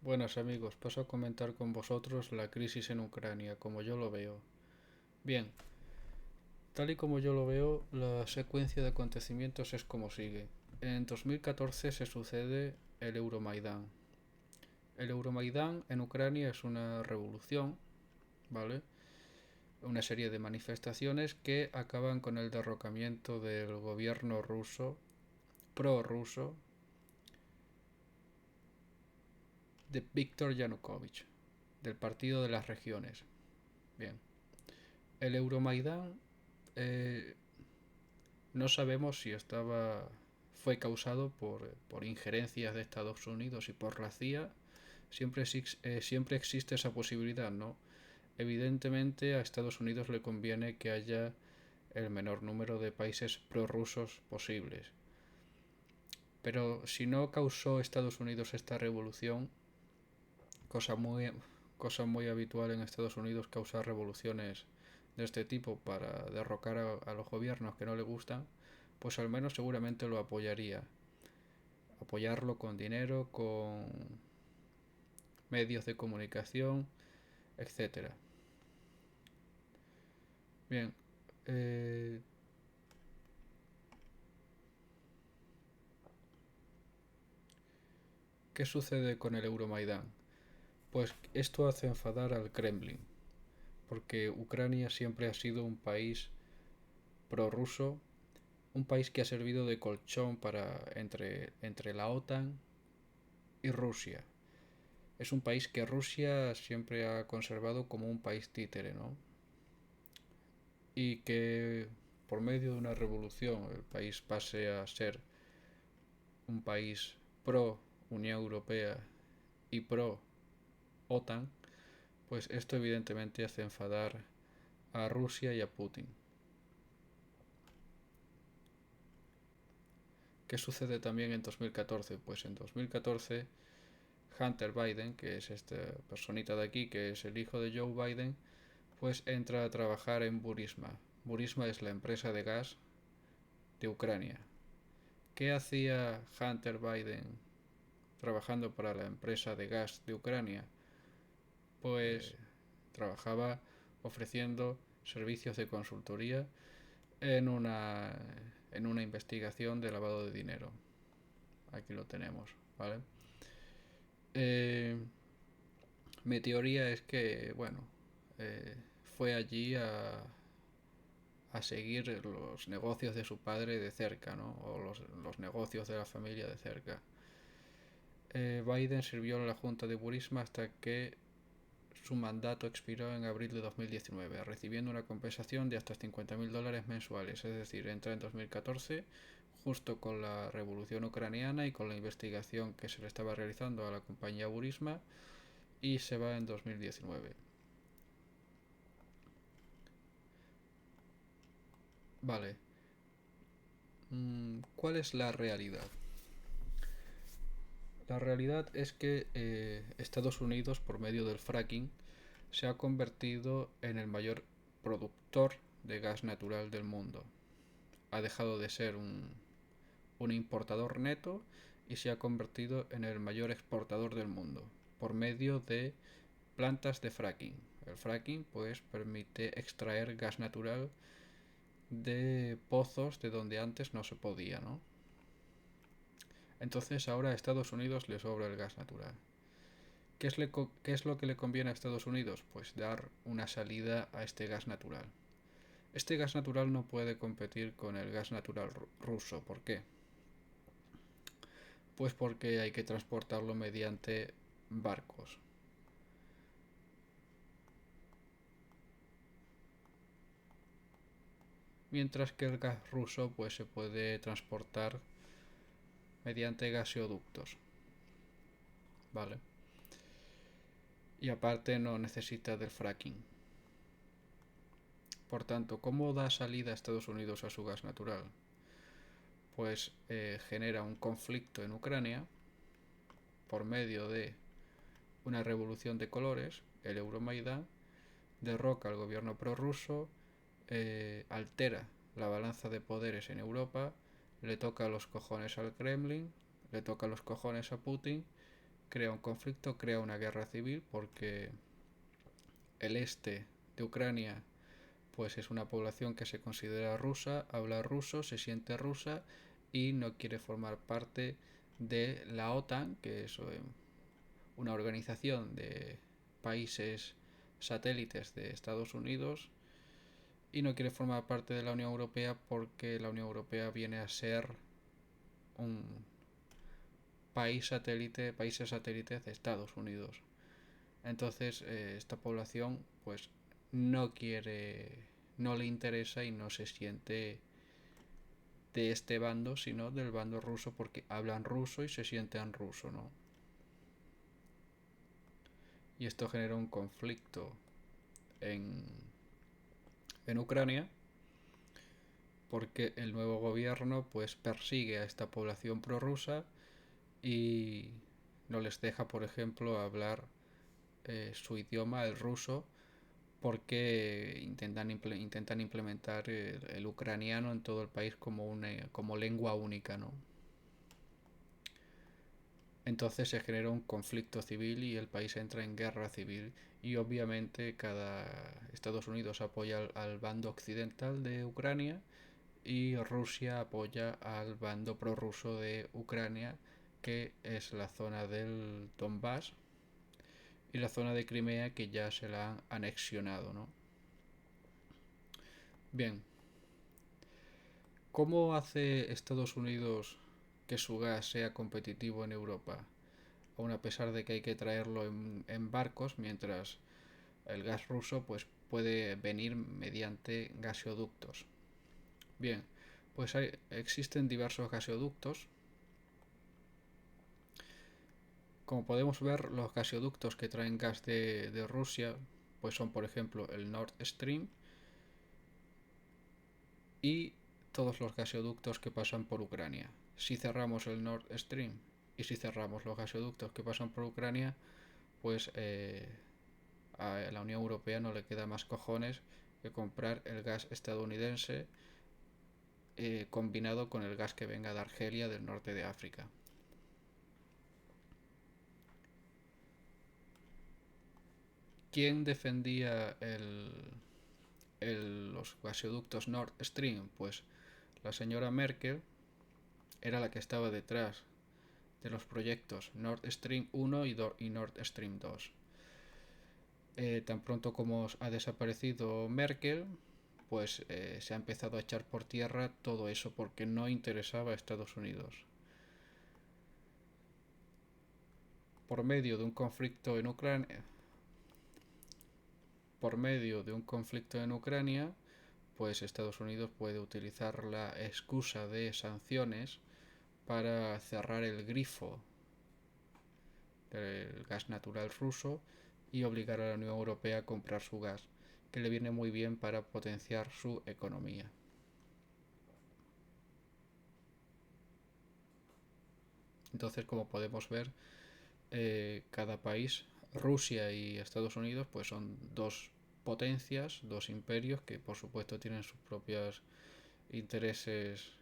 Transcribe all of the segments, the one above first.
Buenas amigos, paso a comentar con vosotros la crisis en Ucrania, como yo lo veo. Bien, tal y como yo lo veo, la secuencia de acontecimientos es como sigue. En 2014 se sucede el Euromaidán. El Euromaidán en Ucrania es una revolución, ¿vale? Una serie de manifestaciones que acaban con el derrocamiento del gobierno ruso, prorruso, de Viktor Yanukovych, del Partido de las Regiones. Bien, el Euromaidán eh, no sabemos si fue causado por injerencias de Estados Unidos y por la CIA. Siempre existe esa posibilidad, ¿no? Evidentemente a Estados Unidos le conviene que haya el menor número de países prorrusos posibles. Pero si no causó Estados Unidos esta revolución, cosa muy, cosa muy habitual en Estados Unidos, causar revoluciones de este tipo para derrocar a los gobiernos que no le gustan, pues al menos seguramente lo apoyaría. Apoyarlo con dinero, con medios de comunicación, etcétera. Bien, eh, ¿qué sucede con el Euromaidán? Pues esto hace enfadar al Kremlin, porque Ucrania siempre ha sido un país prorruso, un país que ha servido de colchón entre la OTAN y Rusia. Es un país que Rusia siempre ha conservado como un país títere, ¿no? Y que por medio de una revolución el país pase a ser un país pro Unión Europea y pro OTAN, pues esto evidentemente hace enfadar a Rusia y a Putin. ¿Qué sucede también en 2014? Pues en 2014 Hunter Biden, que es esta personita de aquí, que es el hijo de Joe Biden, pues entra a trabajar en Burisma. Burisma es la empresa de gas de Ucrania. ¿Qué hacía Hunter Biden trabajando para la empresa de gas de Ucrania? Pues trabajaba ofreciendo servicios de consultoría en una, en una investigación de lavado de dinero. Aquí lo tenemos, ¿vale? Eh, Mi teoría es que, bueno, eh, fue allí a seguir los negocios de su padre de cerca, ¿no? O los negocios de la familia de cerca. Biden sirvió en la Junta de Burisma hasta que su mandato expiró en abril de 2019, recibiendo una compensación de hasta $50.000 mensuales, es decir, entra en 2014 justo con la revolución ucraniana y con la investigación que se le estaba realizando a la compañía Burisma y se va en 2019. Vale, ¿cuál es la realidad? La realidad es que Estados Unidos, por medio del fracking, se ha convertido en el mayor productor de gas natural del mundo. Ha dejado de ser un importador neto y se ha convertido en el mayor exportador del mundo por medio de plantas de fracking. El fracking pues permite extraer gas natural de pozos de donde antes no se podía, ¿no? Entonces ahora a Estados Unidos le sobra el gas natural. ¿Qué es lo que le conviene a Estados Unidos? Pues dar una salida a este gas natural. Este gas natural no puede competir con el gas natural ruso. ¿Por qué? Pues porque hay que transportarlo mediante barcos. Mientras que el gas ruso pues se puede transportar mediante gaseoductos, ¿vale? Y aparte no necesita del fracking. Por tanto, ¿cómo da salida Estados Unidos a su gas natural? Pues genera un conflicto en Ucrania por medio de una revolución de colores, el Euromaidán, derroca al gobierno prorruso, altera la balanza de poderes en Europa, le toca los cojones al Kremlin, le toca los cojones a Putin crea un conflicto, crea una guerra civil, porque el este de Ucrania pues es una población que se considera rusa, habla ruso, se siente rusa y no quiere formar parte de la OTAN, que es una organización de países satélites de Estados Unidos, y no quiere formar parte de la Unión Europea porque la Unión Europea viene a ser un países satélites de Estados Unidos. Entonces esta población pues no quiere, no le interesa y no se siente de este bando, sino del bando ruso, porque hablan ruso y se sienten ruso, ¿no? Y esto genera un conflicto en, en Ucrania, porque el nuevo gobierno pues persigue a esta población prorrusa y no les deja, por ejemplo, hablar su idioma, el ruso, porque intentan implementar el ucraniano en todo el país como lengua única, ¿no? Entonces se genera un conflicto civil y el país entra en guerra civil, y obviamente Estados Unidos apoya al bando occidental de Ucrania y Rusia apoya al bando prorruso de Ucrania, que es la zona del Donbass y la zona de Crimea, que ya se la han anexionado, ¿no? Bien, ¿cómo hace Estados Unidos que su gas sea competitivo en Europa? Aún a pesar de que hay que traerlo en barcos, mientras el gas ruso pues puede venir mediante gaseoductos. Bien, pues existen diversos gaseoductos. Como podemos ver, los gaseoductos que traen gas de Rusia pues son, por ejemplo, el Nord Stream y todos los gaseoductos que pasan por Ucrania. Si cerramos el Nord Stream y si cerramos los gaseoductos que pasan por Ucrania, pues a la Unión Europea no le queda más cojones que comprar el gas estadounidense combinado con el gas que venga de Argelia, del norte de África. ¿Quién defendía los gaseoductos Nord Stream? Pues la señora Merkel era la que estaba detrás de los proyectos Nord Stream 1 y Nord Stream 2. Tan pronto como ha desaparecido Merkel, pues se ha empezado a echar por tierra todo eso, porque no interesaba a Estados Unidos. Por medio de un conflicto en Ucrania, pues Estados Unidos puede utilizar la excusa de sanciones para cerrar el grifo del gas natural ruso y obligar a la Unión Europea a comprar su gas, que le viene muy bien para potenciar su economía. Entonces, como podemos ver, cada país, Rusia y Estados Unidos, pues son dos potencias, dos imperios que por supuesto tienen sus propios intereses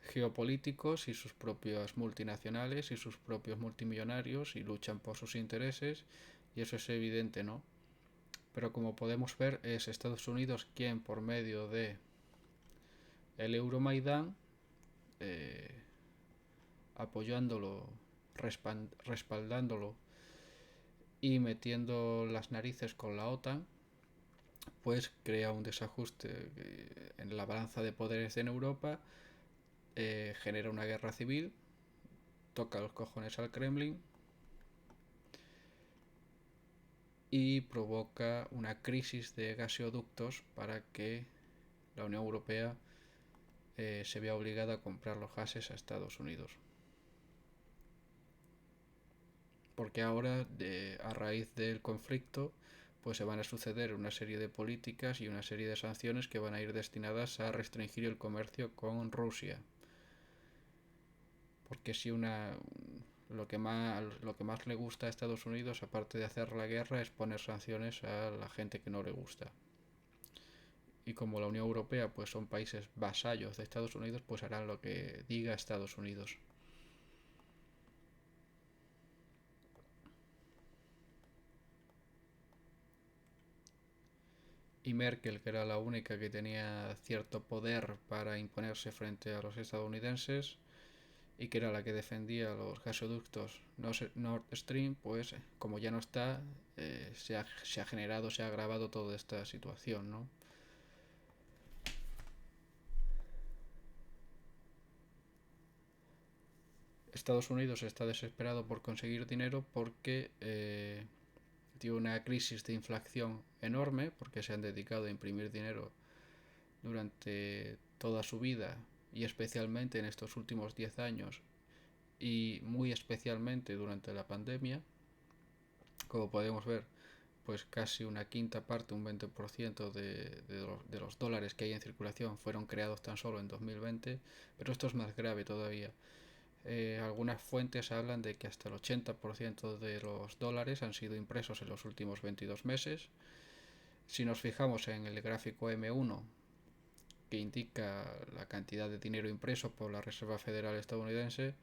geopolíticos y sus propias multinacionales y sus propios multimillonarios, y luchan por sus intereses, y eso es evidente, ¿no? Pero como podemos ver, es Estados Unidos quien, por medio de el Euromaidán, eh, apoyándolo, respaldándolo y metiendo las narices con la OTAN, pues crea un desajuste en la balanza de poderes en Europa, genera una guerra civil, toca los cojones al Kremlin y provoca una crisis de gaseoductos para que la Unión Europea se vea obligada a comprar los gases a Estados Unidos. Porque ahora, a raíz del conflicto, pues se van a suceder una serie de políticas y una serie de sanciones que van a ir destinadas a restringir el comercio con Rusia. Porque si lo que más le gusta a Estados Unidos, aparte de hacer la guerra, es poner sanciones a la gente que no le gusta. Y como la Unión Europea pues son países vasallos de Estados Unidos, pues harán lo que diga Estados Unidos. y Merkel, que era la única que tenía cierto poder para imponerse frente a los estadounidenses y que era la que defendía los gasoductos Nord Stream, pues como ya no está, se ha generado, se ha agravado toda esta situación, ¿no? Estados Unidos está desesperado por conseguir dinero porque tiene una crisis de inflación enorme, porque se han dedicado a imprimir dinero durante toda su vida y especialmente en estos últimos 10 años y muy especialmente durante la pandemia. Como podemos ver, pues casi una quinta parte, un 20% de los dólares que hay en circulación fueron creados tan solo en 2020, pero esto es más grave todavía. Algunas fuentes hablan de que hasta el 80% de los dólares han sido impresos en los últimos 22 meses. Si nos fijamos en el gráfico M1, que indica la cantidad de dinero impreso por la Reserva Federal estadounidense,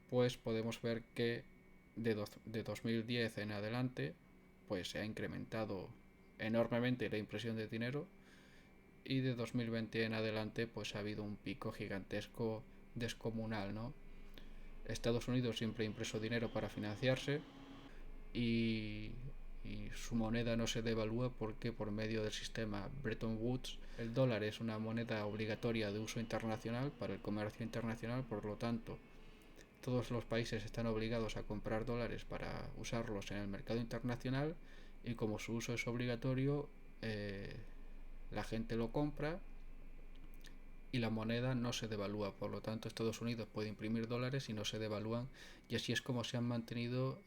pues podemos ver que de 2010 en adelante pues se ha incrementado enormemente la impresión de dinero y de 2020 en adelante pues ha habido un pico gigantesco descomunal, ¿no? Estados Unidos siempre ha impreso dinero para financiarse y, y su moneda no se devalúa porque por medio del sistema Bretton Woods el dólar es una moneda obligatoria de uso internacional para el comercio internacional, por lo tanto todos los países están obligados a comprar dólares para usarlos en el mercado internacional y como su uso es obligatorio, la gente lo compra y la moneda no se devalúa. Por lo tanto, Estados Unidos puede imprimir dólares y no se devalúan y así es como se han mantenido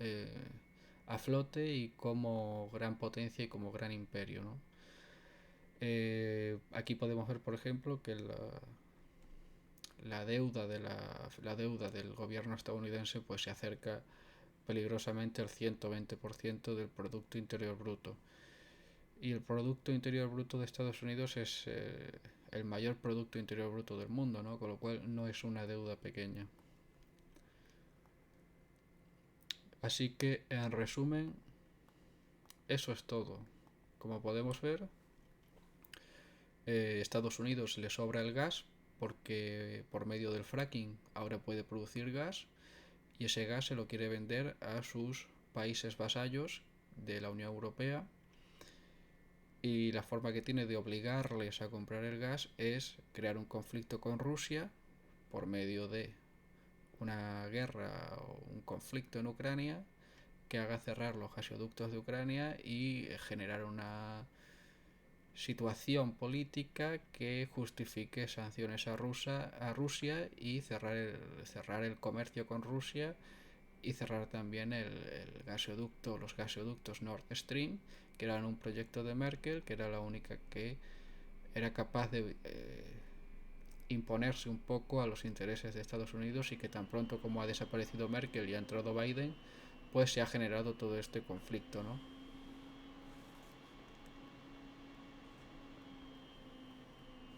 a flote y como gran potencia y como gran imperio, ¿no? Aquí podemos ver, por ejemplo, que la deuda del gobierno estadounidense pues se acerca peligrosamente al 120% del Producto Interior Bruto. Y el Producto Interior Bruto de Estados Unidos es el mayor Producto Interior Bruto del mundo, ¿no? Con lo cual no es una deuda pequeña. Así que, en resumen, eso es todo. Como podemos ver, Estados Unidos le sobra el gas porque por medio del fracking ahora puede producir gas y ese gas se lo quiere vender a sus países vasallos de la Unión Europea y la forma que tiene de obligarles a comprar el gas es crear un conflicto con Rusia por medio de una guerra o un conflicto en Ucrania que haga cerrar los gasoductos de Ucrania y generar una situación política que justifique sanciones a Rusia y cerrar el comercio con Rusia y cerrar también los gasoductos Nord Stream, que eran un proyecto de Merkel, que era la única que era capaz de imponerse un poco a los intereses de Estados Unidos y que tan pronto como ha desaparecido Merkel y ha entrado Biden, pues se ha generado todo este conflicto, ¿no?